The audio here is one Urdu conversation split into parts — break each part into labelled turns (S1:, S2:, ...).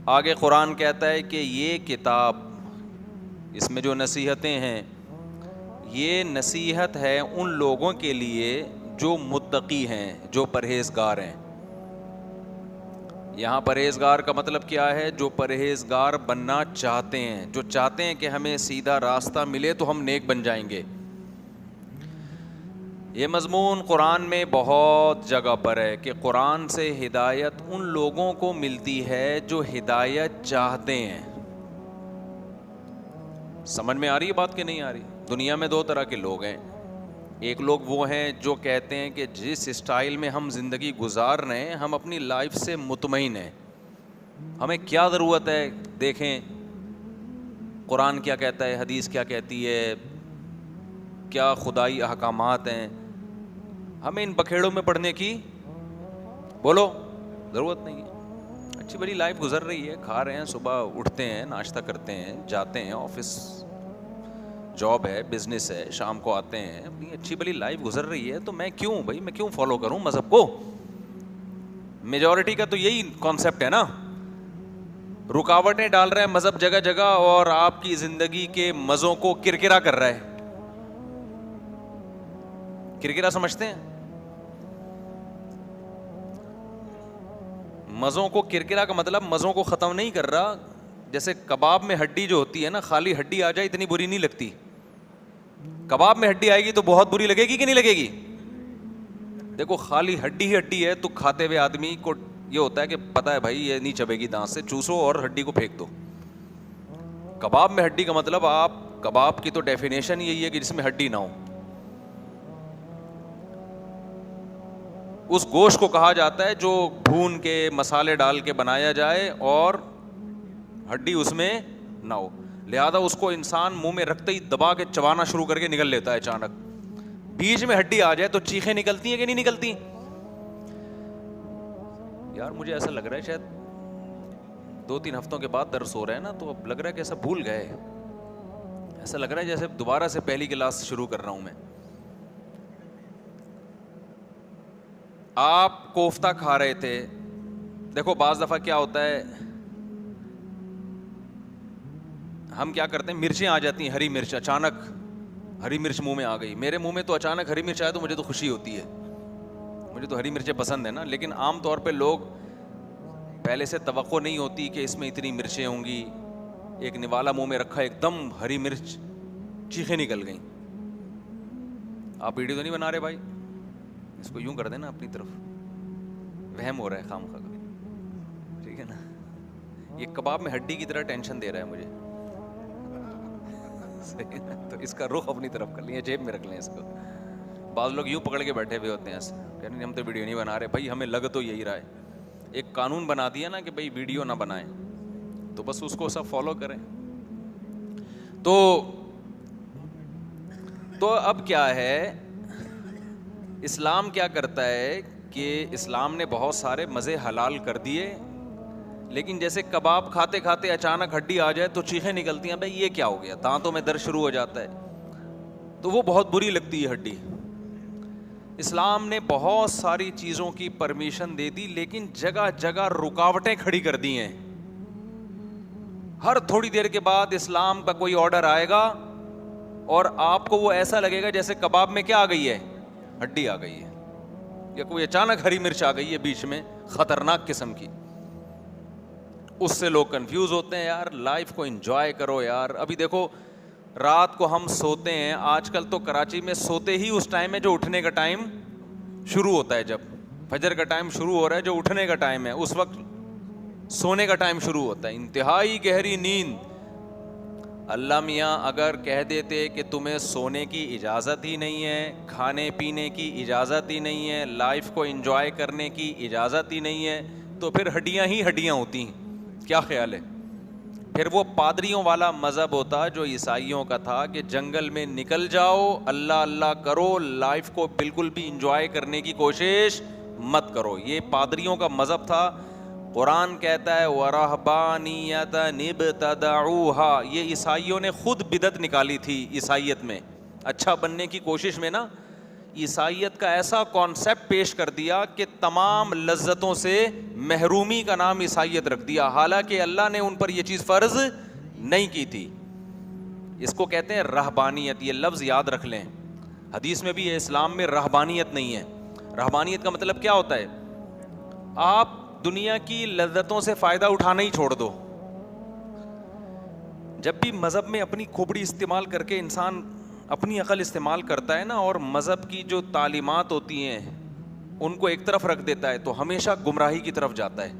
S1: آگے قرآن کہتا ہے کہ یہ کتاب، اس میں جو نصیحتیں ہیں، یہ نصیحت ہے ان لوگوں کے لیے جو متقی ہیں، جو پرہیزگار ہیں۔ یہاں پرہیزگار کا مطلب کیا ہے؟ جو پرہیزگار بننا چاہتے ہیں، جو چاہتے ہیں کہ ہمیں سیدھا راستہ ملے تو ہم نیک بن جائیں گے۔ یہ مضمون قرآن میں بہت جگہ پر ہے کہ قرآن سے ہدایت ان لوگوں کو ملتی ہے جو ہدایت چاہتے ہیں۔ سمجھ میں آ رہی ہے بات کہ نہیں آ رہی؟ دنیا میں دو طرح کے لوگ ہیں۔ ایک لوگ وہ ہیں جو کہتے ہیں کہ جس اسٹائل میں ہم زندگی گزار رہے ہیں ہم اپنی لائف سے مطمئن ہیں، ہمیں کیا ضرورت ہے، دیکھیں قرآن کیا کہتا ہے، حدیث کیا کہتی ہے، کیا خدائی احکامات ہیں، ہمیں ان بکھیڑوں میں پڑھنے کی بولو ضرورت نہیں ہے۔ اچھی بڑی لائف گزر رہی ہے، کھا رہے ہیں، صبح اٹھتے ہیں، ناشتہ کرتے ہیں، جاتے ہیں آفس، جاب ہے، بزنس ہے، شام کو آتے ہیں، اپنی اچھی بڑی لائف گزر رہی ہے، تو میں کیوں فالو کروں مذہب کو؟ میجورٹی کا تو یہی کانسیپٹ ہے نا، رکاوٹیں ڈال رہا ہے مذہب جگہ جگہ اور آپ کی زندگی کے مزوں کو کرکرا کر رہا ہے۔ کرکرا سمجھتے ہیں؟ مزوں کو کرکرا کا مطلب مزوں کو ختم نہیں کر رہا۔ جیسے کباب میں ہڈی جو ہوتی ہے نا، خالی ہڈی آ جائے اتنی بری نہیں لگتی، کباب میں ہڈی آئے گی تو بہت بری لگے گی کہ نہیں لگے گی؟ دیکھو خالی ہڈی ہی ہڈی ہے تو کھاتے ہوئے آدمی کو یہ ہوتا ہے کہ پتا ہے بھائی یہ نہیں چبے گی، دانت سے چوسو اور ہڈی کو پھینک دو۔ کباب میں ہڈی کا مطلب، آپ کباب کی تو ڈیفینیشن یہی ہے کہ جس میں ہڈی نہ ہو۔ اس گوشت کو کہا جاتا ہے جو بھون کے مسالے ڈال کے بنایا جائے اور ہڈی اس میں نہ ہو، لہذا اس کو انسان منہ میں رکھتے ہی دبا کے چبانا شروع کر کے نگل لیتا ہے اچانک۔ بیچ میں ہڈی آ جائے تو چیخیں نکلتی ہیں کہ نہیں نکلتی؟ یار مجھے ایسا لگ رہا ہے شاید 2-3 ہفتوں کے بعد درس ہو رہا ہے نا، تو اب لگ رہا ہے کہ ایسا بھول گئے، ایسا لگ رہا ہے جیسے دوبارہ سے پہلی کلاس شروع کر رہا ہوں میں۔ آپ کوفتہ کھا رہے تھے، دیکھو بعض دفعہ کیا ہوتا ہے، ہم کیا کرتے ہیں، مرچیں آ جاتی ہیں، ہری مرچ، اچانک ہری مرچ منہ میں آ گئی۔ میرے منہ میں تو اچانک ہری مرچ آئے تو مجھے تو خوشی ہوتی ہے، مجھے تو ہری مرچیں پسند ہیں نا، لیکن عام طور پہ لوگ پہلے سے توقع نہیں ہوتی کہ اس میں اتنی مرچیں ہوں گی، ایک نوالا منہ میں رکھا، ایک دم ہری مرچ، چیخیں نکل گئیں۔ آپ ویڈیو تو نہیں بنا رہے بھائی؟ اس کو یوں کر دینا اپنی طرف، وہم ہو رہا ہے خام خواہ، ٹھیک ہے نا؟ یہ کباب میں ہڈی کی طرح ٹینشن دے رہا ہے مجھے، تو اس کا رخ اپنی طرف کر لیں، جیب میں رکھ لیں اس کو۔ بعض لوگ یوں پکڑ کے بیٹھے ہوئے ہوتے ہیں ایسے، کہتے ہیں ہم تو ویڈیو نہیں بنا رہے، بھائی ہمیں لگ تو یہی رہا ہے، ایک قانون بنا دیا نا کہ بھائی ویڈیو نہ بنائیں، تو بس اس کو سب فالو کریں۔ تو اب کیا ہے، اسلام کیا کرتا ہے کہ اسلام نے بہت سارے مزے حلال کر دیے، لیکن جیسے کباب کھاتے کھاتے اچانک ہڈی آ جائے تو چیخیں نکلتی ہیں، بھائی یہ کیا ہو گیا، دانتوں میں درد شروع ہو جاتا ہے، تو وہ بہت بری لگتی ہے ہڈی۔ اسلام نے بہت ساری چیزوں کی پرمیشن دے دی، لیکن جگہ جگہ رکاوٹیں کھڑی کر دی ہیں۔ ہر تھوڑی دیر کے بعد اسلام کا کوئی آرڈر آئے گا اور آپ کو وہ ایسا لگے گا جیسے کباب میں کیا آ گئی ہے، ہڈی آ گئی ہے، یا کوئی اچانک ہری مرچ آ گئی ہے بیچ میں، خطرناک قسم کی۔ اس سے لوگ کنفیوز ہوتے ہیں۔ یار لائف کو انجوائے کرو یار۔ ابھی دیکھو رات کو ہم سوتے ہیں، آج کل تو کراچی میں سوتے ہی اس ٹائم ہے جو اٹھنے کا ٹائم شروع ہوتا ہے، جب فجر کا ٹائم شروع ہو رہا ہے، جو اٹھنے کا ٹائم ہے اس وقت سونے کا ٹائم شروع ہوتا ہے، انتہائی گہری نیند۔ اللہ میاں اگر کہہ دیتے کہ تمہیں سونے کی اجازت ہی نہیں ہے، کھانے پینے کی اجازت ہی نہیں ہے، لائف کو انجوائے کرنے کی اجازت ہی نہیں ہے، تو پھر ہڈیاں ہی ہڈیاں ہوتی ہیں۔ کیا خیال ہے؟ پھر وہ پادریوں والا مذہب ہوتا جو عیسائیوں کا تھا کہ جنگل میں نکل جاؤ، اللہ اللہ کرو، لائف کو بالکل بھی انجوائے کرنے کی کوشش مت کرو۔ یہ پادریوں کا مذہب تھا۔ قرآن کہتا ہے وَرَهْبَانِيَّةً ابْتَدَعُوهَا، یہ عیسائیوں نے خود بدعت نکالی تھی عیسائیت میں، اچھا بننے کی کوشش میں نا، عیسائیت کا ایسا کانسیپٹ پیش کر دیا کہ تمام لذتوں سے محرومی کا نام عیسائیت رکھ دیا، حالانکہ اللہ نے ان پر یہ چیز فرض نہیں کی تھی. اس کو کہتے ہیں رہبانیت. یہ لفظ یاد رکھ لیں، حدیث میں بھی ہے، اسلام میں رہبانیت نہیں ہے. رہبانیت کا مطلب کیا ہوتا ہے؟ آپ دنیا کی لذتوں سے فائدہ اٹھانا ہی چھوڑ دو. جب بھی مذہب میں اپنی کھوپڑی استعمال کر کے انسان اپنی عقل استعمال کرتا ہے نا، اور مذہب کی جو تعلیمات ہوتی ہیں ان کو ایک طرف رکھ دیتا ہے، تو ہمیشہ گمراہی کی طرف جاتا ہے.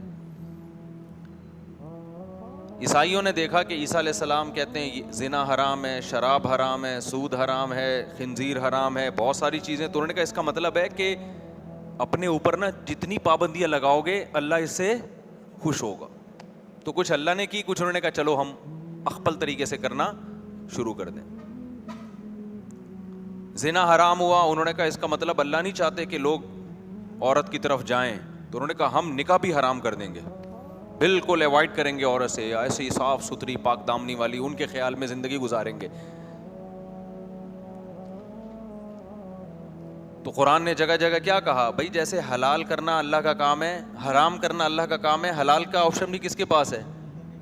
S1: عیسائیوں نے دیکھا کہ عیسیٰ علیہ السلام کہتے ہیں زنا حرام ہے، شراب حرام ہے، سود حرام ہے، خنزیر حرام ہے، بہت ساری چیزیں. تو انہوں نے کہا اس کا مطلب ہے کہ اپنے اوپر نا جتنی پابندیاں لگاؤ گے اللہ اس سے خوش ہوگا. تو کچھ اللہ نے کی، کچھ انہوں نے کہا چلو ہم اخپل طریقے سے کرنا شروع کر دیں. زنا حرام ہوا، انہوں نے کہا اس کا مطلب اللہ نہیں چاہتے کہ لوگ عورت کی طرف جائیں، تو انہوں نے کہا ہم نکاح بھی حرام کر دیں گے، بالکل اوائڈ کریں گے عورت سے، ایسی صاف ستھری پاک دامنی والی ان کے خیال میں زندگی گزاریں گے. تو قرآن نے جگہ جگہ کیا کہا؟ بھائی جیسے حلال کرنا اللہ کا کام ہے، حرام کرنا اللہ کا کام ہے، حلال کا آپشن بھی کس کے پاس ہے؟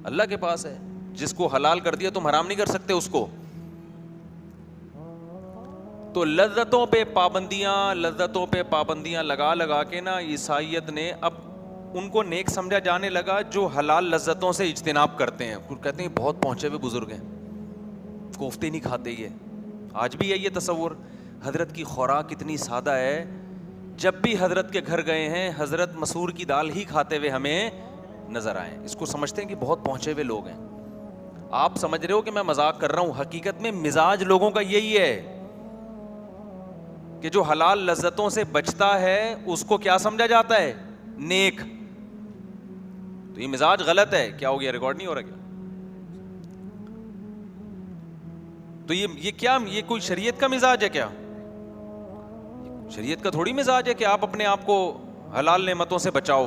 S1: اللہ کے پاس ہے. جس کو حلال کر دیا تم حرام نہیں کر سکتے اس کو. تو لذتوں پہ پابندیاں لگا لگا کے نا عیسائیت نے اب ان کو نیک سمجھا جانے لگا جو حلال لذتوں سے اجتناب کرتے ہیں. کہتے ہیں بہت پہنچے ہوئے بزرگ ہیں، کوفتے نہیں کھاتے. یہ آج بھی ہے یہ تصور. حضرت کی خوراک اتنی سادہ ہے، جب بھی حضرت کے گھر گئے ہیں حضرت مسور کی دال ہی کھاتے ہوئے ہمیں نظر آئے. اس کو سمجھتے ہیں کہ بہت پہنچے ہوئے لوگ ہیں. آپ سمجھ رہے ہو کہ میں مذاق کر رہا ہوں، حقیقت میں مزاج لوگوں کا یہی ہے کہ جو حلال لذتوں سے بچتا ہے اس کو کیا سمجھا جاتا ہے؟ نیک. تو یہ مزاج غلط ہے. کیا ہو گیا؟ ریکارڈ نہیں ہو رہا کیا؟ تو یہ کیا، یہ کوئی شریعت کا مزاج ہے کیا؟ شریعت کا تھوڑی مزاج ہے کہ آپ اپنے آپ کو حلال نعمتوں سے بچاؤ.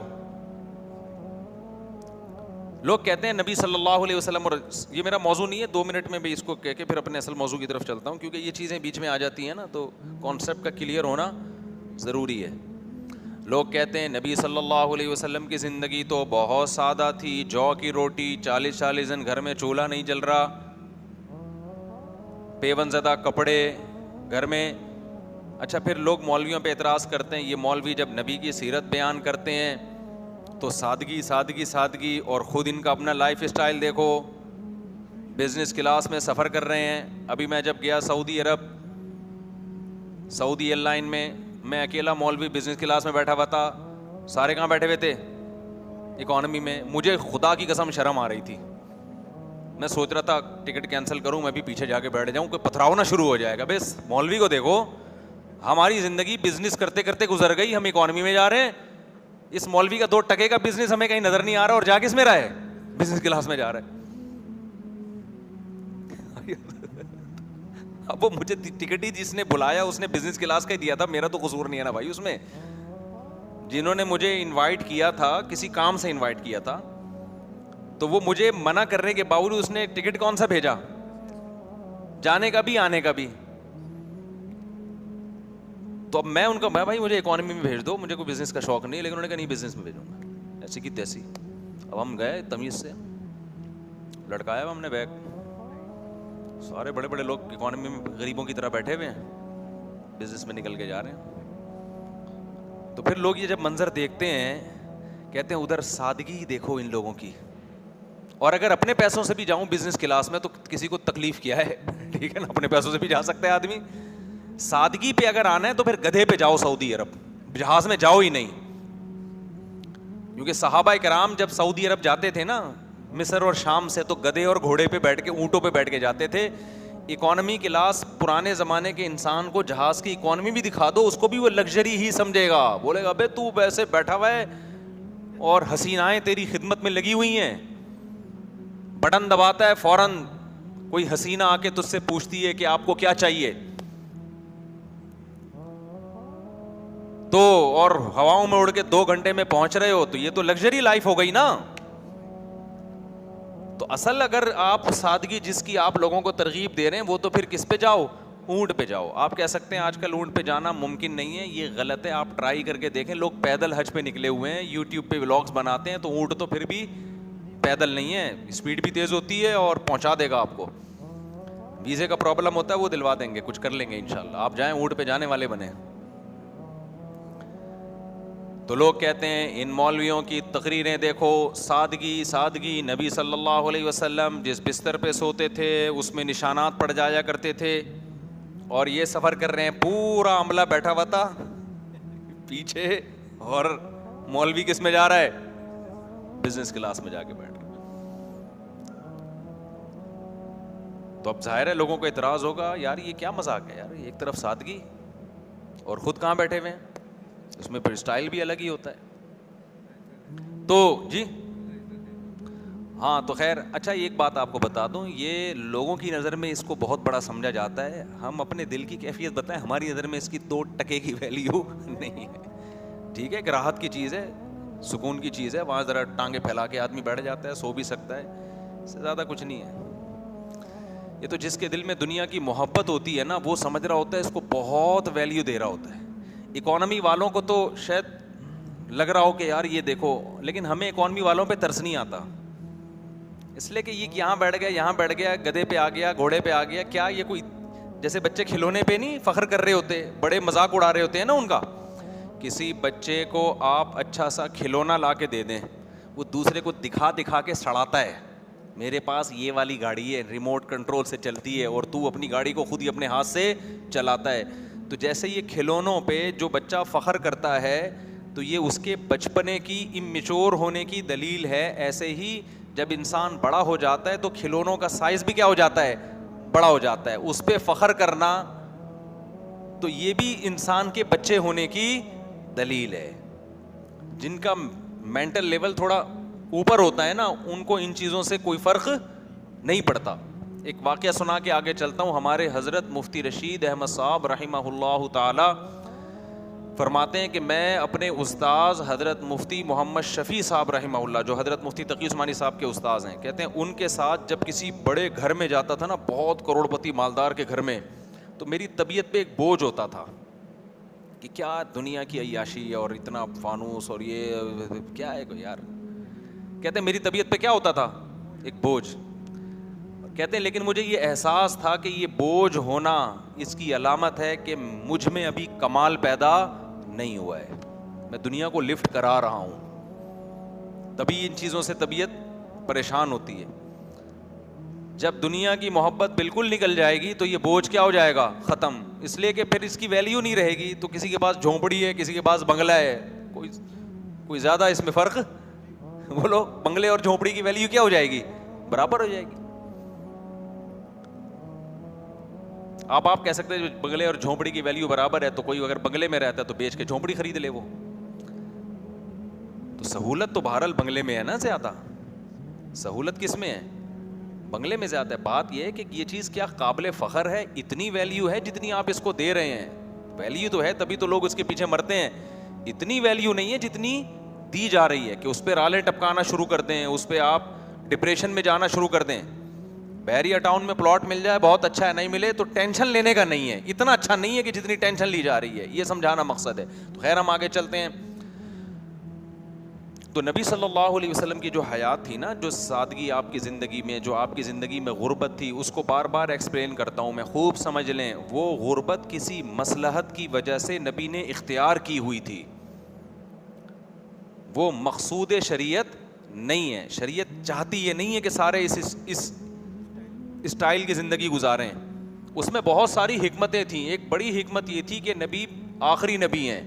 S1: لوگ کہتے ہیں نبی صلی اللہ علیہ وسلم، اور یہ میرا موضوع نہیں ہے، 2 منٹ میں بھی اس کو کہہ کے پھر اپنے اصل موضوع کی طرف چلتا ہوں، کیونکہ یہ چیزیں بیچ میں آ جاتی ہیں نا، تو کانسیپٹ کا کلیئر ہونا ضروری ہے. لوگ کہتے ہیں نبی صلی اللہ علیہ وسلم کی زندگی تو بہت سادہ تھی، جو کی روٹی، 40 دن گھر میں چولہا نہیں جل رہا، پیون زدہ کپڑے گھر میں. اچھا پھر لوگ مولویوں پہ اعتراض کرتے ہیں، یہ مولوی جب نبی کی سیرت بیان کرتے ہیں تو سادگی سادگی سادگی، اور خود ان کا اپنا لائف اسٹائل دیکھو، بزنس کلاس میں سفر کر رہے ہیں. ابھی میں جب گیا سعودی عرب، سعودی ایئر لائن میں اکیلا مولوی بزنس کلاس میں بیٹھا ہوا تھا، سارے کہاں بیٹھے ہوئے تھے؟ اکانومی میں. مجھے خدا کی قسم شرم آ رہی تھی. میں سوچ رہا تھا ٹکٹ کینسل کروں، میں بھی پیچھے جا کے بیٹھ جاؤں، کوئی پتھراؤ نہ شروع ہو جائے گا. بس مولوی کو دیکھو، ہماری زندگی بزنس کرتے کرتے گزر گئی، ہم اکانومی میں جا رہے ہیں. اس مولوی کا 2 ٹکے کا بزنس ہمیں کہیں نظر نہیں آ رہا، اور جا کس میں رہا ہے؟ بزنس کلاس میں جا رہا ہے. اب وہ مجھے ٹکٹ ہی جس نے بلایا اس نے بزنس کلاس کا ہی دیا تھا، میرا تو قصور نہیں ہے نا بھائی اس میں. جنہوں نے مجھے انوائٹ کیا تھا، کسی کام سے انوائٹ کیا تھا، تو وہ مجھے منع کرنے کے باوجود اس نے ٹکٹ کون سا بھیجا، جانے کا بھی آنے کا بھی. تو اب میں ان کا، میں بھائی مجھے اکانومی میں بھیج دو، مجھے کوئی بزنس کا شوق نہیں. لیکن انہوں نے کہا نہیں بزنس میں بھیجوں گا. ایسی کی تیسی. اب ہم گئے تمیز سے، لٹکایا ہم نے بیگ، سارے بڑے بڑے لوگ اکانومی میں غریبوں کی طرح بیٹھے ہوئے ہیں، بزنس میں نکل کے جا رہے ہیں. تو پھر لوگ یہ جب منظر دیکھتے ہیں کہتے ہیں ادھر سادگی دیکھو ان لوگوں کی. اور اگر اپنے پیسوں سے بھی جاؤں بزنس کلاس میں تو کسی کو تکلیف کیا ہے؟ ٹھیک ہے نا، اپنے پیسوں سے بھی جا سکتا ہے آدمی. سادگی پہ اگر آنا ہے تو پھر گدھے پہ جاؤ سعودی عرب، جہاز میں جاؤ ہی نہیں. کیونکہ صحابہ کرام جب سعودی عرب جاتے تھے نا مصر اور شام سے، تو گدھے اور گھوڑے پہ بیٹھ کے، اونٹوں پہ بیٹھ کے جاتے تھے. اکانومی کلاس پرانے زمانے کے انسان کو جہاز کی اکانومی بھی دکھا دو، اس کو بھی وہ لگژری ہی سمجھے گا، بولے گا بے تو ویسے بیٹھا ہوا ہے اور حسینائیں تیری خدمت میں لگی ہوئی ہیں. بٹن دباتا ہے فوراً کوئی حسینہ آ کے تجھ سے پوچھتی ہے کہ آپ کو کیا چاہیے. تو اور ہواؤں میں اڑ کے 2 گھنٹے میں پہنچ رہے ہو، تو یہ تو لگژری لائف ہو گئی نا. تو اصل اگر آپ سادگی جس کی آپ لوگوں کو ترغیب دے رہے ہیں، وہ تو پھر کس پہ جاؤ؟ اونٹ پہ جاؤ. آپ کہہ سکتے ہیں آج کل اونٹ پہ جانا ممکن نہیں ہے, یہ غلط ہے. آپ ٹرائی کر کے دیکھیں, لوگ پیدل حج پہ نکلے ہوئے ہیں, یوٹیوب پہ ولاگس بناتے ہیں, تو اونٹ تو پھر بھی پیدل نہیں ہے, اسپیڈ بھی تیز ہوتی ہے اور پہنچا دے گا آپ کو. ویزے کا پرابلم ہوتا ہے, وہ دلوا دیں گے, کچھ کر لیں گے انشاءاللہ. آپ جائیں اونٹ پہ جانے والے بنے. تو لوگ کہتے ہیں ان مولویوں کی تقریریں دیکھو, سادگی سادگی. نبی صلی اللہ علیہ وسلم جس بستر پہ سوتے تھے اس میں نشانات پڑ جایا کرتے تھے, اور یہ سفر کر رہے ہیں پورا عملہ بیٹھا ہوا تھا پیچھے, اور مولوی کس میں جا رہا ہے؟ بزنس کلاس میں جا کے بیٹھ رہا. تو اب ظاہر ہے لوگوں کو اعتراض ہوگا, یار یہ کیا مذاق ہے یار, ایک طرف سادگی اور خود کہاں بیٹھے ہوئے ہیں, اس میں پھر اسٹائل بھی الگ ہی ہوتا ہے. تو جی ہاں, تو خیر اچھا ایک بات آپ کو بتا دوں, یہ لوگوں کی نظر میں اس کو بہت بڑا سمجھا جاتا ہے. ہم اپنے دل کی کیفیت بتائیں, ہماری نظر میں اس کی 2 ٹکے کی ویلیو نہیں ہے. ٹھیک ہے, ایک راحت کی چیز ہے, سکون کی چیز ہے, وہاں ذرا ٹانگیں پھیلا کے آدمی بیٹھ جاتا ہے, سو بھی سکتا ہے, اس سے زیادہ کچھ نہیں ہے. یہ تو جس کے دل میں دنیا کی محبت ہوتی ہے نا, وہ سمجھ رہا ہوتا ہے اس کو بہت ویلیو دے رہا ہوتا ہے. اکانومی والوں کو تو شاید لگ رہا ہو کہ یار یہ دیکھو, لیکن ہمیں اکانومی والوں پہ ترس نہیں آتا, اس لیے کہ یہ یہاں بیٹھ گیا, یہاں بیٹھ گیا, گدھے پہ آ گیا, گھوڑے پہ آ گیا. کیا یہ کوئی جیسے بچے کھلونے پہ نہیں فخر کر رہے ہوتے, بڑے مذاق اڑا رہے ہوتے ہیں نا ان کا. کسی بچے کو آپ اچھا سا کھلونا لا کے دے دیں, وہ دوسرے کو دکھا دکھا کے سڑاتا ہے, میرے پاس یہ والی گاڑی ہے, ریموٹ کنٹرول سے چلتی ہے, اور تو اپنی گاڑی کو خود ہی اپنے ہاتھ سے چلاتا ہے. تو جیسے یہ کھلونوں پہ جو بچہ فخر کرتا ہے تو یہ اس کے بچپنے کی اممیچور ہونے کی دلیل ہے. ایسے ہی جب انسان بڑا ہو جاتا ہے تو کھلونوں کا سائز بھی کیا ہو جاتا ہے؟ بڑا ہو جاتا ہے. اس پہ فخر کرنا تو یہ بھی انسان کے بچے ہونے کی دلیل ہے. جن کا مینٹل لیول تھوڑا اوپر ہوتا ہے نا, ان کو ان چیزوں سے کوئی فرق نہیں پڑتا. ایک واقعہ سنا کے آگے چلتا ہوں. ہمارے حضرت مفتی رشید احمد صاحب رحمہ اللہ تعالی فرماتے ہیں کہ میں اپنے استاذ حضرت مفتی محمد شفیع صاحب رحمہ اللہ, جو حضرت مفتی تقی عثمانی صاحب کے استاذ ہیں, کہتے ہیں ان کے ساتھ جب کسی بڑے گھر میں جاتا تھا نا, بہت کروڑ پتی مالدار کے گھر میں, تو میری طبیعت پہ ایک بوجھ ہوتا تھا کہ کیا دنیا کی عیاشی اور اتنا فانوس اور یہ کیا ہے یار. کہتے ہیں میری طبیعت پہ کیا ہوتا تھا؟ ایک بوجھ. کہتے ہیں لیکن مجھے یہ احساس تھا کہ یہ بوجھ ہونا اس کی علامت ہے کہ مجھ میں ابھی کمال پیدا نہیں ہوا ہے, میں دنیا کو لفٹ کرا رہا ہوں. تبھی ان چیزوں سے طبیعت پریشان ہوتی ہے. جب دنیا کی محبت بالکل نکل جائے گی تو یہ بوجھ کیا ہو جائے گا؟ ختم. اس لیے کہ پھر اس کی ویلیو نہیں رہے گی. تو کسی کے پاس جھونپڑی ہے, کسی کے پاس بنگلہ ہے, کوئی زیادہ اس میں فرق بولو, بنگلے اور جھونپڑی کی ویلیو کیا ہو جائے گی؟ برابر ہو جائے گی. آپ کہہ سکتے ہیں بنگلے اور جھونپڑی کی ویلیو برابر ہے, تو کوئی اگر بنگلے میں رہتا ہے تو بیچ کے جھونپڑی خرید لے. وہ تو سہولت تو بہرحال بنگلے میں ہے نا, زیادہ سہولت کس میں ہے؟ بنگلے میں زیادہ ہے. بات یہ ہے کہ یہ چیز کیا قابل فخر ہے؟ اتنی ویلیو ہے جتنی آپ اس کو دے رہے ہیں. ویلیو تو ہے, تبھی تو لوگ اس کے پیچھے مرتے ہیں. اتنی ویلیو نہیں ہے جتنی دی جا رہی ہے کہ اس پہ رالیں ٹپکانا شروع کر دیں, اس پہ آپ ڈپریشن میں جانا شروع کر دیں. بحریہ ٹاؤن میں پلاٹ مل جائے بہت اچھا ہے, نہیں ملے تو ٹینشن لینے کا نہیں ہے. اتنا اچھا نہیں ہے کہ جتنی ٹینشن لی جا رہی ہے, یہ سمجھانا مقصد ہے. تو خیر ہم آگے چلتے ہیں. تو نبی صلی اللہ علیہ وسلم کی جو حیات تھی نا, جو سادگی آپ کی زندگی میں, جو آپ کی زندگی میں غربت تھی, اس کو بار بار ایکسپلین کرتا ہوں میں, خوب سمجھ لیں. وہ غربت کسی مصلحت کی وجہ سے نبی نے اختیار کی ہوئی تھی, وہ مقصود شریعت نہیں ہے. شریعت چاہتی یہ نہیں ہے کہ سارے اس اسٹائل کی زندگی گزاریں. اس میں بہت ساری حکمتیں تھیں. ایک بڑی حکمت یہ تھی کہ نبی آخری نبی ہیں,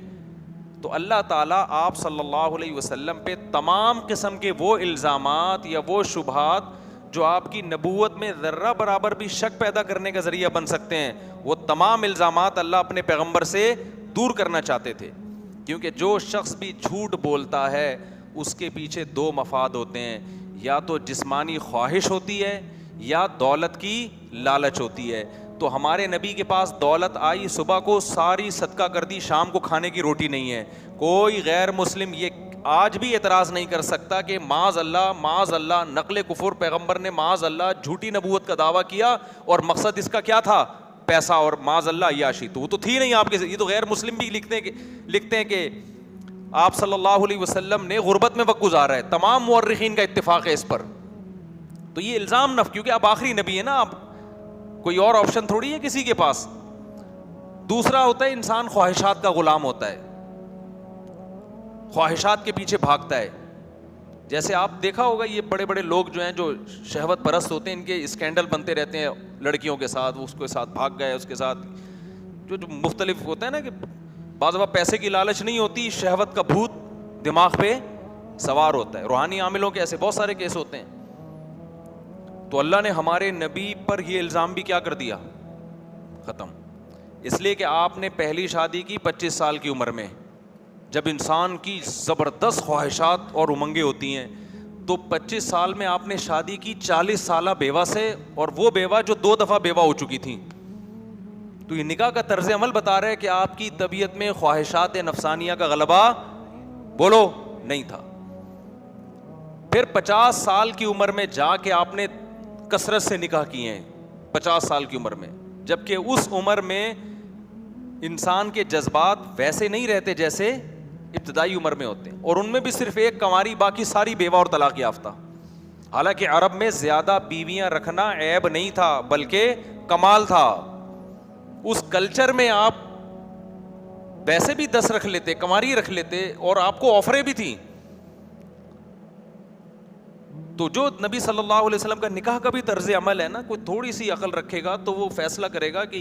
S1: تو اللہ تعالیٰ آپ صلی اللہ علیہ وسلم پہ تمام قسم کے وہ الزامات یا وہ شبہات جو آپ کی نبوت میں ذرہ برابر بھی شک پیدا کرنے کا ذریعہ بن سکتے ہیں, وہ تمام الزامات اللہ اپنے پیغمبر سے دور کرنا چاہتے تھے. کیونکہ جو شخص بھی جھوٹ بولتا ہے اس کے پیچھے 2 مفاد ہوتے ہیں, یا تو جسمانی خواہش ہوتی ہے یا دولت کی لالچ ہوتی ہے. تو ہمارے نبی کے پاس دولت آئی, صبح کو ساری صدقہ کر دی, شام کو کھانے کی روٹی نہیں ہے. کوئی غیر مسلم یہ آج بھی اعتراض نہیں کر سکتا کہ معاذ اللہ نقل کفر, پیغمبر نے معاذ اللہ جھوٹی نبوت کا دعویٰ کیا اور مقصد اس کا کیا تھا؟ پیسہ اور معاذ اللہ عیاشی, تو وہ تو تھی نہیں آپ کے. یہ تو غیر مسلم بھی لکھتے ہیں کہ آپ صلی اللہ علیہ وسلم نے غربت میں وقت گزارا ہے. تمام مورخین کا اتفاق ہے اس پر. تو یہ الزام نف, کیونکہ آپ آخری نبی ہے نا, آپ کوئی اور آپشن تھوڑی ہے کسی کے پاس. دوسرا ہوتا ہے انسان خواہشات کا غلام ہوتا ہے, خواہشات کے پیچھے بھاگتا ہے. جیسے آپ دیکھا ہوگا یہ بڑے بڑے لوگ جو ہیں جو شہوت پرست ہوتے ہیں, ان کے اسکینڈل بنتے رہتے ہیں لڑکیوں کے ساتھ, اس کے ساتھ بھاگ گئے, اس کے ساتھ جو مختلف ہوتا ہے نا, کہ بعض دفعہ پیسے کی لالچ نہیں ہوتی, شہوت کا بھوت دماغ پہ سوار ہوتا ہے. روحانی عاملوں کے ایسے بہت سارے کیس ہوتے ہیں. تو اللہ نے ہمارے نبی پر یہ الزام بھی کیا کر دیا, ختم. اس لیے کہ آپ نے پہلی شادی کی 25 سال کی عمر میں, جب انسان کی زبردست خواہشات اور امنگیں ہوتی ہیں, تو 25 سال میں آپ نے شادی کی 40 سالہ بیوہ سے, اور وہ بیوہ جو 2 دفعہ بیوہ ہو چکی تھیں. تو یہ نکاح کا طرز عمل بتا رہا ہے کہ آپ کی طبیعت میں خواہشات نفسانیہ کا غلبہ بولو نہیں تھا. پھر 50 سال کی عمر میں جا کے آپ نے کثرت سے نکاح کیے ہیں, 50 سال کی عمر میں, جبکہ اس عمر میں انسان کے جذبات ویسے نہیں رہتے جیسے ابتدائی عمر میں ہوتے ہیں, اور ان میں بھی صرف ایک کنواری, باقی ساری بیوہ اور طلاق یافتہ. حالانکہ عرب میں زیادہ بیویاں رکھنا عیب نہیں تھا بلکہ کمال تھا. اس کلچر میں آپ ویسے بھی 10 رکھ لیتے, کنواری رکھ لیتے, اور آپ کو آفریں بھی تھیں. تو جو نبی صلی اللہ علیہ وسلم کا نکاح کا بھی طرز عمل ہے نا, کوئی تھوڑی سی عقل رکھے گا تو وہ فیصلہ کرے گا کہ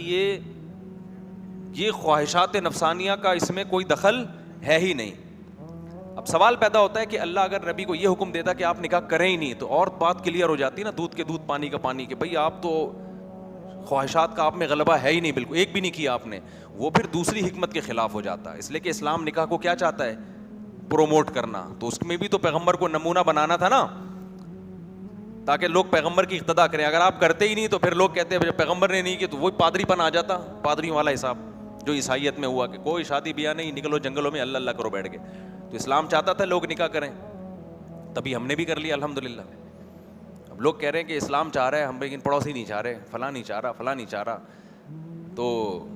S1: یہ خواہشات نفسانیہ کا اس میں کوئی دخل ہے ہی نہیں. اب سوال پیدا ہوتا ہے کہ اللہ اگر نبی کو یہ حکم دیتا کہ آپ نکاح کریں ہی نہیں, تو اور بات کلیئر ہو جاتی نا, دودھ کے دودھ پانی کا پانی, کہ بھئی آپ تو خواہشات کا آپ میں غلبہ ہے ہی نہیں, بالکل ایک بھی نہیں کیا آپ نے. وہ پھر دوسری حکمت کے خلاف ہو جاتا ہے. اس لیے کہ اسلام نکاح کو کیا چاہتا ہے, پروموٹ کرنا. تو اس میں بھی تو پیغمبر کو نمونہ بنانا تھا نا, تاکہ لوگ پیغمبر کی اقتدا کریں. اگر آپ کرتے ہی نہیں تو پھر لوگ کہتے ہیں پیغمبر نے نہیں کی, تو وہی پادری پن آ جاتا, پادریوں والا حساب جو عیسائیت میں ہوا کہ کوئی شادی بیاہ نہیں, نکلو جنگلوں میں اللہ اللہ کرو بیٹھ کے. تو اسلام چاہتا تھا لوگ نکاح کریں, تبھی ہم نے بھی کر لیا الحمدللہ. اب لوگ کہہ رہے ہیں کہ اسلام چاہ رہا ہے, ہم لیکن پڑوسی نہیں چاہ رہے, فلاں نہیں چاہ رہا, فلاں نہیں چاہ رہا. تو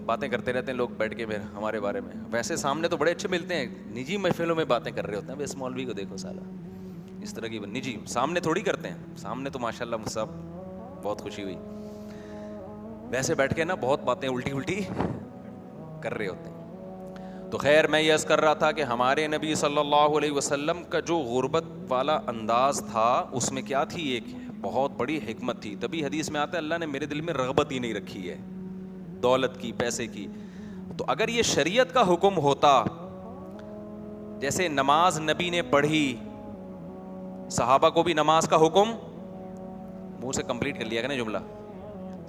S1: باتیں کرتے رہتے ہیں لوگ بیٹھ کے پھر ہمارے بارے میں. ویسے سامنے تو بڑے اچھے ملتے ہیں, نجی محفلوں میں باتیں کر رہے ہوتے ہیں. بس مولوی کو دیکھو سالہ اس طرح کی نجی, سامنے تھوڑی کرتے ہیں. سامنے تو ماشاء اللہ سب بہت خوشی ہوئی, ویسے بیٹھ کے نا بہت باتیں الٹی کر رہے ہوتے ہیں. تو خیر میں یہ عرض کر رہا تھا کہ ہمارے نبی صلی اللہ علیہ وسلم کا جو غربت والا انداز تھا, اس میں کیا تھی, ایک بہت بڑی حکمت تھی. تبھی حدیث میں آتا ہے اللہ نے میرے دل میں رغبت ہی نہیں رکھی ہے دولت کی, پیسے کی. تو اگر یہ شریعت کا حکم ہوتا, جیسے نماز نبی نے پڑھی, صحابہ کو بھی نماز کا حکم, منہ سے کمپلیٹ کر لیا کہ نا جملہ,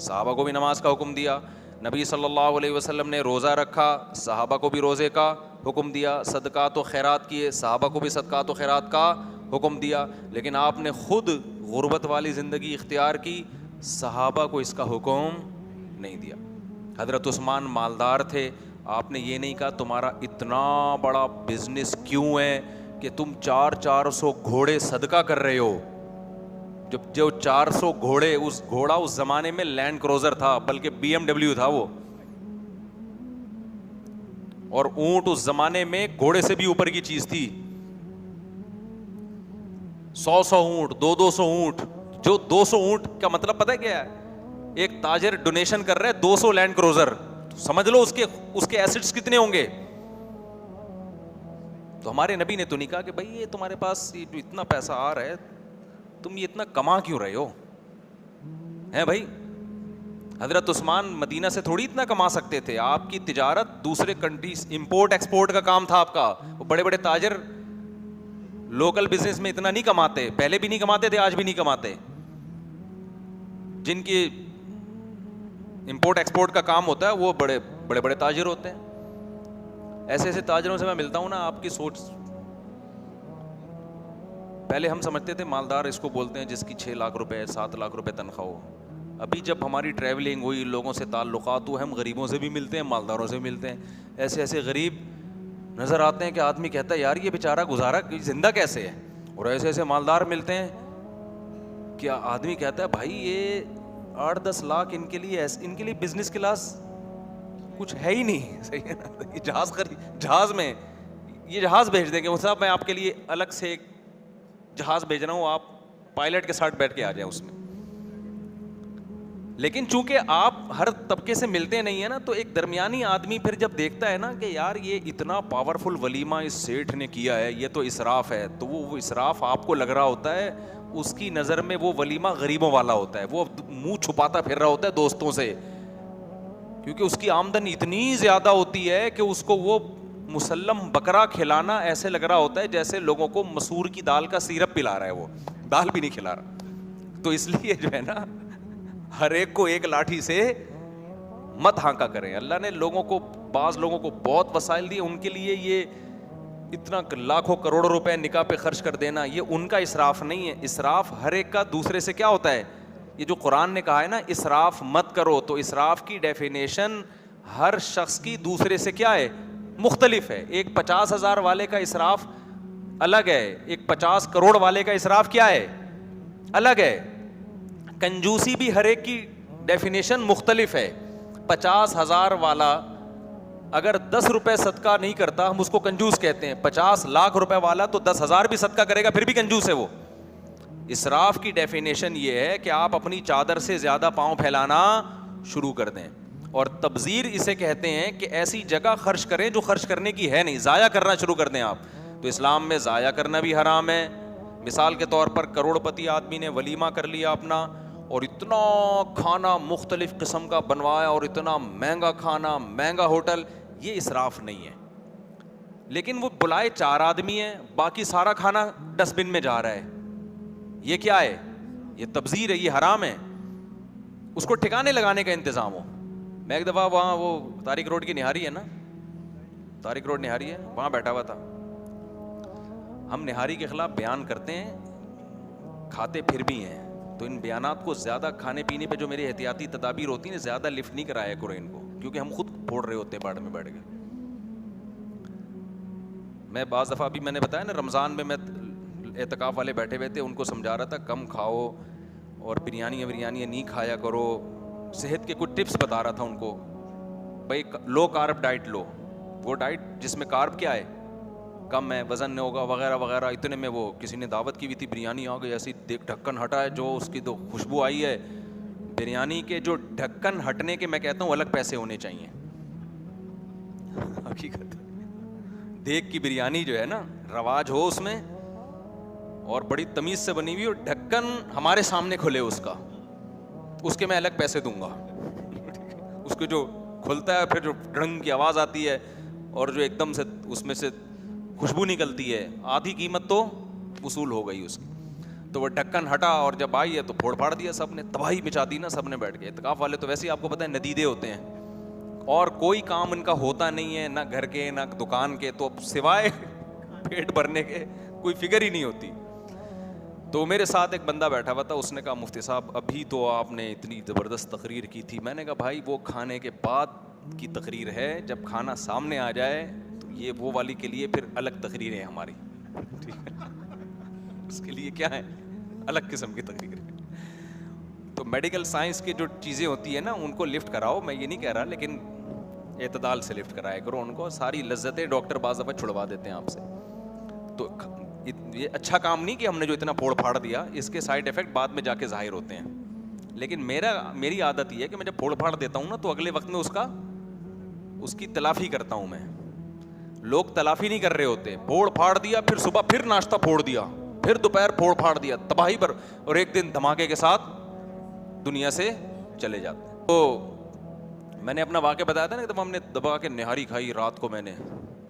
S1: صحابہ کو بھی نماز کا حکم دیا. نبی صلی اللہ علیہ وسلم نے روزہ رکھا, صحابہ کو بھی روزے کا حکم دیا. صدقات و خیرات کیے, صحابہ کو بھی صدقات و خیرات کا حکم دیا. لیکن آپ نے خود غربت والی زندگی اختیار کی, صحابہ کو اس کا حکم نہیں دیا. حضرت عثمان مالدار تھے, آپ نے یہ نہیں کہا تمہارا اتنا بڑا بزنس کیوں ہے کہ تم 400 گھوڑے صدقہ کر رہے ہو. جو 400 گھوڑے, اس گھوڑا اس زمانے میں لینڈ کروزر تھا, بلکہ BMW تھا وہ, اور اونٹ اس زمانے میں گھوڑے سے بھی اوپر کی چیز تھی. 100 اونٹ, 200 اونٹ. جو 200 اونٹ کا مطلب پتہ ہے کیا ہے, ایک تاجر ڈونیشن کر رہا ہے 200 لینڈ کروزر, سمجھ لو اس کے ایسٹس کتنے ہوں گے. تو ہمارے نبی نے تو نہیں کہا کہ بھائی یہ تمہارے پاس جو اتنا پیسہ آ رہا ہے, تم یہ اتنا کما کیوں رہے ہو ہیں بھائی. حضرت عثمان مدینہ سے تھوڑی اتنا کما سکتے تھے, آپ کی تجارت دوسرے کنٹریز, امپورٹ ایکسپورٹ کا کام تھا آپ کا. وہ بڑے بڑے تاجر لوکل بزنس میں اتنا نہیں کماتے, پہلے بھی نہیں کماتے تھے, آج بھی نہیں کماتے. جن کی امپورٹ ایکسپورٹ کا کام ہوتا ہے وہ بڑے بڑے تاجر ہوتے ہیں. ایسے ایسے تاجروں سے میں ملتا ہوں نا, آپ کی سوچ, پہلے ہم سمجھتے تھے مالدار اس کو بولتے ہیں جس کی 6 لاکھ روپے 7 لاکھ روپے تنخواہ ہو. ابھی جب ہماری ٹریولنگ ہوئی, لوگوں سے تعلقات ہوئے, ہم غریبوں سے بھی ملتے ہیں, مالداروں سے بھی ملتے ہیں. ایسے ایسے غریب نظر آتے ہیں کہ آدمی کہتا ہے یار یہ بیچارہ گزارا زندہ کیسے ہے, اور ایسے ایسے مالدار ملتے ہیں کہ آدمی کہتا ہے بھائی یہ 8-10 لاکھ ان کے لیے بزنس کلاس کچھ ہے ہی نہیں, صحیح ہے نا. جہاز میں یہ جہاز بھیج دیں گے, وہ صاحب میں آپ کے لیے الگ سے ایک جہاز بھیج رہا ہوں, آپ پائلٹ کے ساتھ بیٹھ کے آ جائیں اس میں. لیکن چونکہ آپ ہر طبقے سے ملتے نہیں ہیں نا, تو ایک درمیانی آدمی پھر جب دیکھتا ہے نا کہ یار یہ اتنا پاورفل ولیمہ اس سیٹھ نے کیا ہے, یہ تو اسراف ہے, تو وہ اسراف آپ کو لگ رہا ہوتا ہے, اس کی نظر میں وہ ولیمہ غریبوں والا ہوتا ہے, وہ منہ چھپاتا پھر رہا ہوتا ہے دوستوں سے, کیونکہ اس کی آمدن اتنی زیادہ ہوتی ہے کہ اس کو وہ مسلم بکرا کھلانا ایسے لگ رہا ہوتا ہے جیسے لوگوں کو مسور کی دال کا سیرپ پلا رہا ہے, وہ دال بھی نہیں کھلا رہا. تو اس لیے جو ہے نا, ہر ایک کو ایک لاٹھی سے مت ہانکا کریں. اللہ نے لوگوں کو, بعض لوگوں کو بہت وسائل دیے, ان کے لیے یہ اتنا لاکھوں کروڑوں روپے نکاح پہ خرچ کر دینا, یہ ان کا اسراف نہیں ہے. اسراف ہر ایک کا دوسرے سے کیا ہوتا ہے, یہ جو قرآن نے کہا ہے نا اسراف مت کرو, تو اسراف کی ڈیفینیشن ہر شخص کی دوسرے سے کیا ہے, مختلف ہے. ایک 50,000 والے کا اسراف الگ ہے, ایک 50 کروڑ والے کا اسراف کیا ہے, الگ ہے. کنجوسی بھی ہر ایک کی ڈیفینیشن مختلف ہے. 50,000 والا اگر 10 روپے صدقہ نہیں کرتا ہم اس کو کنجوس کہتے ہیں, 50 لاکھ روپے والا تو 10,000 بھی صدقہ کرے گا پھر بھی کنجوس ہے وہ. اسراف کی ڈیفینیشن یہ ہے کہ آپ اپنی چادر سے زیادہ پاؤں پھیلانا شروع کر دیں, اور تبذیر اسے کہتے ہیں کہ ایسی جگہ خرچ کریں جو خرچ کرنے کی ہے نہیں, ضائع کرنا شروع کر دیں آپ. تو اسلام میں ضائع کرنا بھی حرام ہے. مثال کے طور پر کروڑ پتی آدمی نے ولیمہ کر لیا اپنا, اور اتنا کھانا مختلف قسم کا بنوایا, اور اتنا مہنگا کھانا, مہنگا ہوٹل, یہ اسراف نہیں ہے. لیکن وہ بلائے 4 آدمی ہیں, باقی سارا کھانا ڈسٹ بن میں جا رہا ہے, یہ کیا ہے, یہ تبذیر ہے, یہ حرام ہے. اس کو ٹھکانے لگانے کا انتظام ہو. میں ایک دفعہ وہاں وہ طارق روڈ کی نہاری ہے نا, طارق روڈ نہاری ہے, وہاں بیٹھا ہوا تھا. ہم نہاری کے خلاف بیان کرتے ہیں, کھاتے پھر بھی ہیں, تو ان بیانات کو زیادہ کھانے پینے پہ جو میری احتیاطی تدابیر ہوتی ہیں زیادہ لفٹ نہیں کرایا کرو ان کو, کیونکہ ہم خود پھوڑ رہے ہوتے ہیں باڑ میں بیٹھ کے. میں بعض دفعہ ابھی میں نے بتایا نا, رمضان میں اعتکاف والے بیٹھے ہوئے تھے, ان کو سمجھا رہا تھا کم کھاؤ اور بریانی نہیں کھایا کرو. صحت کے کچھ ٹپس بتا رہا تھا ان کو, بھائی لو کارب ڈائٹ لو, وہ ڈائٹ جس میں کارب کیا ہے, کم ہے, وزن نہیں ہوگا وغیرہ وغیرہ. اتنے میں وہ کسی نے دعوت کی ہوئی تھی, بریانی آ گئی, ایسی دیکھ ڈھکن ہٹا ہے, جو اس کی تو خوشبو آئی ہے بریانی کے, جو ڈھکن ہٹنے کے میں کہتا ہوں الگ پیسے ہونے چاہیے. حقیقت دیکھ کی بریانی جو ہے نا, رواج ہو اس میں, اور بڑی تمیز سے بنی ہوئی, اور ڈھکن ہمارے سامنے کھلے اس کے میں الگ پیسے دوں گا. اس کو جو کھلتا ہے پھر جو ڈرنگ کی آواز آتی ہے, اور جو ایک دم سے اس میں سے خوشبو نکلتی ہے, آدھی قیمت تو وصول ہو گئی اس کی. تو وہ ڈھکن ہٹا, اور جب آئی ہے تو پھوڑ پھاڑ دیا سب نے, تباہی مچا دی نا سب نے بیٹھ کے. اعتکاف والے تو ویسے ہی آپ کو پتہ ہے ندیدے ہوتے ہیں, اور کوئی کام ان کا ہوتا نہیں ہے, نہ گھر کے نہ دکان کے, تو سوائے پیٹ بھرنے کے کوئی فکر ہی نہیں ہوتی. تو میرے ساتھ ایک بندہ بیٹھا ہوا تھا, اس نے کہا مفتی صاحب ابھی تو آپ نے اتنی زبردست تقریر کی تھی. میں نے کہا بھائی وہ کھانے کے بعد کی تقریر ہے, جب کھانا سامنے آ جائے تو یہ وہ والی کے لیے پھر الگ تقریر ہے ہماری, اس کے لیے کیا ہے, الگ قسم کی تقریر ہے. تو میڈیکل سائنس کی جو چیزیں ہوتی ہیں نا ان کو لفٹ کراؤ, میں یہ نہیں کہہ رہا, لیکن اعتدال سے لفٹ کرایا کرو ان کو. ساری لذتیں ڈاکٹر بعض دفعہ چھڑوا دیتے ہیں آپ سے. تو یہ اچھا کام نہیں کہ ہم نے جو اتنا پھوڑ پھاڑ دیا, اس کے سائڈ ایفیکٹ بعد میں جا کے ظاہر ہوتے ہیں. لیکن میری عادت یہ ہے کہ میں جب پھوڑ پھاڑ دیتا ہوں نا تو اگلے وقت میں اس کی تلافی کرتا ہوں میں. لوگ تلافی نہیں کر رہے ہوتے, پھوڑ پھاڑ دیا, پھر صبح پھر ناشتہ پھوڑ دیا, پھر دوپہر پھوڑ پھاڑ دیا, تباہی پر, اور ایک دن دھماکے کے ساتھ دنیا سے چلے جاتے ہیں. تو میں نے اپنا واقعہ بتایا تھا نا, جب ہم نے دبا کے نہاری کھائی رات کو, میں نے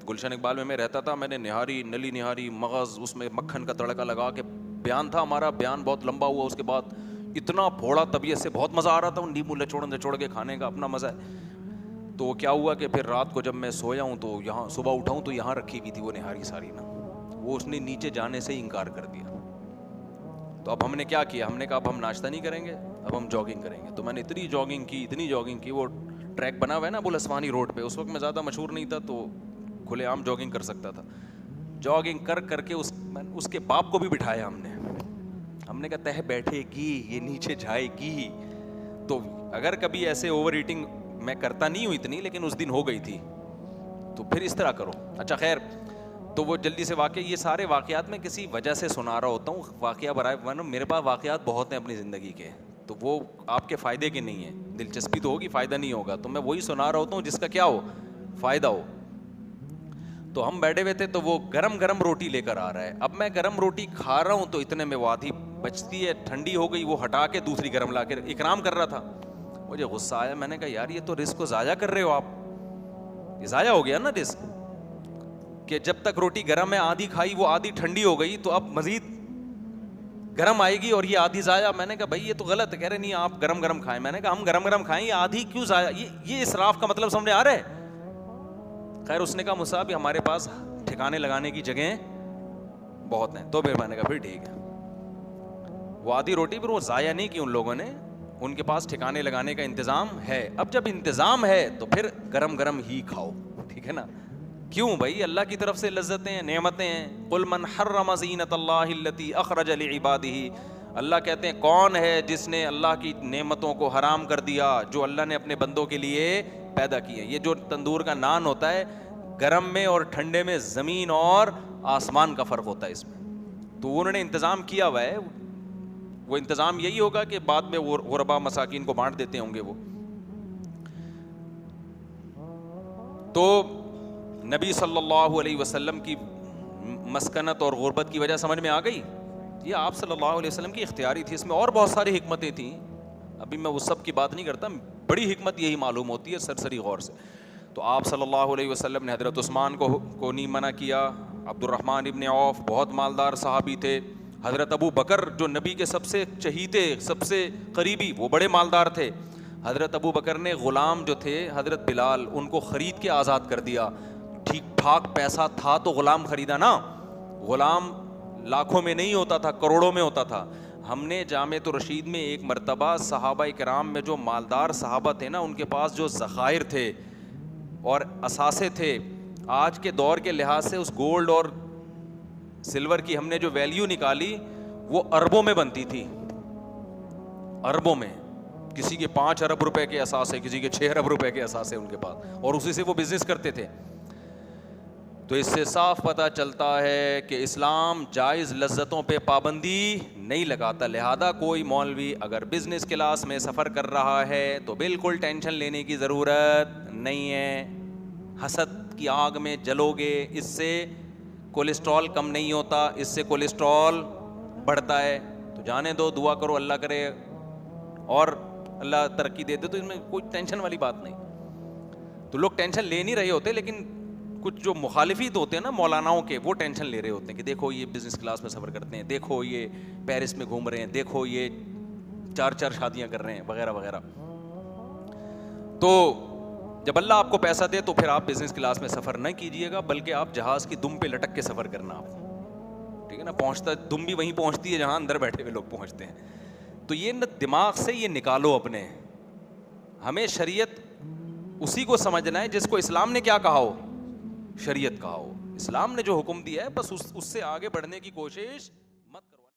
S1: گلشن اقبال میں رہتا تھا, میں نے نہاری, نلی نہاری, مغز, اس میں مکھن کا تڑکا لگا کے بیان تھا ہمارا. بیان بہت لمبا ہوا, اس کے بعد اتنا پھوڑا طبیعت سے, بہت مزہ آ رہا تھا, نیمبو نچوڑ کے کھانے کا اپنا مزہ ہے. تو وہ کیا ہوا کہ پھر رات کو جب میں سویا ہوں تو یہاں صبح اٹھا ہوں تو یہاں رکھی ہوئی تھی وہ نہاری ساری نا, وہ اس نے نیچے جانے سے انکار کر دیا. تو اب ہم نے کیا کیا, ہم نے کہا اب ہم ناشتہ نہیں کریں گے, اب ہم جاگنگ کریں گے. تو میں نے اتنی جاگنگ کی, وہ ٹریک بنا ہوا ہے نا ابو الاسوانی روڈ پہ, اس وقت میں زیادہ مشہور نہیں تھا تو کھلے عام جاگنگ کر سکتا تھا. جاگنگ کر کے اس کے باپ کو بھی بٹھایا ہم نے کہا تہ بیٹھے گی, یہ نیچے جائے گی. تو اگر کبھی ایسے اوور ایٹنگ میں کرتا نہیں ہوں اتنی, لیکن اس دن ہو گئی تھی, تو پھر اس طرح کرو. اچھا خیر, تو وہ جلدی سے واقع, یہ سارے واقعات میں کسی وجہ سے سنا رہا ہوتا ہوں, واقعہ برائے میرے پاس واقعات بہت ہیں اپنی زندگی کے, تو وہ آپ کے فائدے کے نہیں ہیں. دلچسپی تو ہوگی, فائدہ نہیں ہوگا, تو میں وہی سنا رہا ہوتا ہوں جس کا کیا ہو, فائدہ ہو. تو ہم بیٹھے ہوئے تھے, تو وہ گرم گرم روٹی لے کر آ رہا ہے. اب میں گرم روٹی کھا رہا ہوں, تو اتنے میں وہ آدھی بچتی ہے, ٹھنڈی ہو گئی, وہ ہٹا کے دوسری گرم لا کے اکرام کر رہا تھا. مجھے غصہ آیا, میں نے کہا یار یہ تو رزق کو ضائع کر رہے ہو آپ, یہ ضائع ہو گیا نا رزق, کہ جب تک روٹی گرم ہے آدھی کھائی, وہ آدھی ٹھنڈی ہو گئی, تو اب مزید گرم آئے گی اور یہ آدھی ضائع. میں نے کہا بھائی یہ تو غلط ہے. کہہ رہے نہیں آپ گرم گرم کھائیں. میں نے کہا ہم گرم گرم کھائیں, یہ آدھی کیوں ضائع, یہ اسراف کا مطلب سمجھ آ رہا ہے. خیر اس نے کہا مصعب ہمارے پاس ٹھکانے لگانے کی جگہیں بہت ہیں. تو پھر میں نے کہا پھر ٹھیک ہے, وہ آدھی روٹی پھر وہ ضائع نہیں کی ان لوگوں نے, ان کے پاس ٹھکانے لگانے کا انتظام ہے. اب جب انتظام ہے تو پھر گرم گرم ہی کھاؤ, ٹھیک ہے نا. کیوں بھائی, اللہ کی طرف سے لذتیں ہیں, نعمتیں ہیں. قل من حرم زینت اللہ التی اخرج لعبادہ, اللہ کہتے ہیں کون ہے جس نے اللہ کی نعمتوں کو حرام کر دیا جو اللہ نے اپنے بندوں کے لیے پیدا کی ہیں. یہ جو تندور کا نان ہوتا ہے, گرم میں اور ٹھنڈے میں زمین اور آسمان کا فرق ہوتا ہے اس میں. تو انہوں نے انتظام کیا ہوا ہے, وہ انتظام یہی ہوگا کہ بعد میں وہ غربا مساکین کو بانٹ دیتے ہوں گے وہ. تو نبی صلی اللہ علیہ وسلم کی مسکنت اور غربت کی وجہ سمجھ میں آ گئی. یہ آپ صلی اللہ علیہ وسلم کی اختیاری تھی, اس میں اور بہت ساری حکمتیں تھیں, ابھی میں اس سب کی بات نہیں کرتا. بڑی حکمت یہی معلوم ہوتی ہے سرسری غور سے. تو آپ صلی اللہ علیہ وسلم نے حضرت عثمان کو نہیں منع کیا. عبد الرحمن ابن عوف بہت مالدار صحابی تھے. حضرت ابو بکر جو نبی کے سب سے چہیتے, سب سے قریبی, وہ بڑے مالدار تھے. حضرت ابو بکر نے غلام جو تھے حضرت بلال, ان کو خرید کے آزاد کر دیا. ٹھیک ٹھاک پیسہ تھا تو غلام خریدا نا, غلام لاکھوں میں نہیں ہوتا تھا, کروڑوں میں ہوتا تھا. ہم نے جامعۃ الرشید میں ایک مرتبہ صحابہ کرام میں جو مالدار صحابہ تھے نا, ان کے پاس جو ذخائر تھے اور اثاثے تھے, آج کے دور کے لحاظ سے اس گولڈ اور سلور کی ہم نے جو ویلیو نکالی وہ اربوں میں بنتی تھی, اربوں میں. کسی کے 5 ارب روپے کے اثاثے, کسی کے 6 ارب روپے کے اثاثے ان کے پاس, اور اسی سے وہ بزنس کرتے تھے. تو اس سے صاف پتہ چلتا ہے کہ اسلام جائز لذتوں پہ پابندی نہیں لگاتا. لہذا کوئی مولوی اگر بزنس کلاس میں سفر کر رہا ہے تو بالکل ٹینشن لینے کی ضرورت نہیں ہے. حسد کی آگ میں جلو گے, اس سے کولیسٹرول کم نہیں ہوتا, اس سے کولیسٹرول بڑھتا ہے. تو جانے دو, دعا کرو اللہ کرے اور اللہ ترقی دے دے, تو اس میں کوئی ٹینشن والی بات نہیں. تو لوگ ٹینشن لے نہیں رہے ہوتے, لیکن کچھ جو مخالفین ہوتے ہیں نا مولاناؤں کے, وہ ٹینشن لے رہے ہوتے ہیں کہ دیکھو یہ بزنس کلاس میں سفر کرتے ہیں, دیکھو یہ پیرس میں گھوم رہے ہیں, دیکھو یہ 4 شادیاں کر رہے ہیں وغیرہ وغیرہ. تو جب اللہ آپ کو پیسہ دے تو پھر آپ بزنس کلاس میں سفر نہ کیجیے گا, بلکہ آپ جہاز کی دم پہ لٹک کے سفر کرنا آپ, ٹھیک ہے نا. پہنچتا دم بھی وہیں پہنچتی ہے جہاں اندر بیٹھے ہوئے لوگ پہنچتے ہیں. تو یہ دماغ سے یہ نکالو اپنے. ہمیں شریعت اسی کو سمجھنا ہے جس کو اسلام نے کیا کہا ہو, شریعت کہا ہو. اسلام نے جو حکم دیا ہے بس اس سے آگے بڑھنے کی کوشش